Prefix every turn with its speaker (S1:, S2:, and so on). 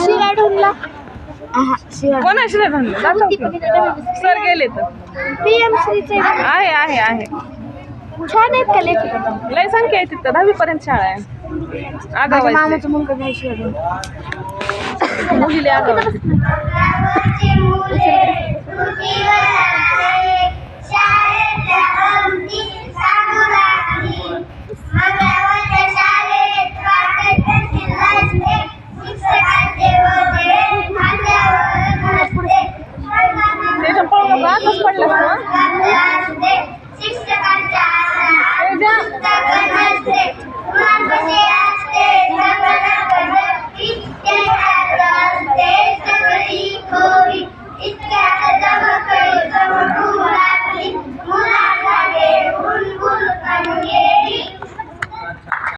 S1: शिराडूनला
S2: कोणा शिराडूनला सर गेले तर
S1: PMCचे
S2: आहे
S1: छान आहेत का
S2: लय संख्या आहे तिथं 10वी पर्यंत शाळा आहे. आगाव आहे
S1: मामाचा मुलगा नाही शिराडून
S2: मुलीला आगाव आहे.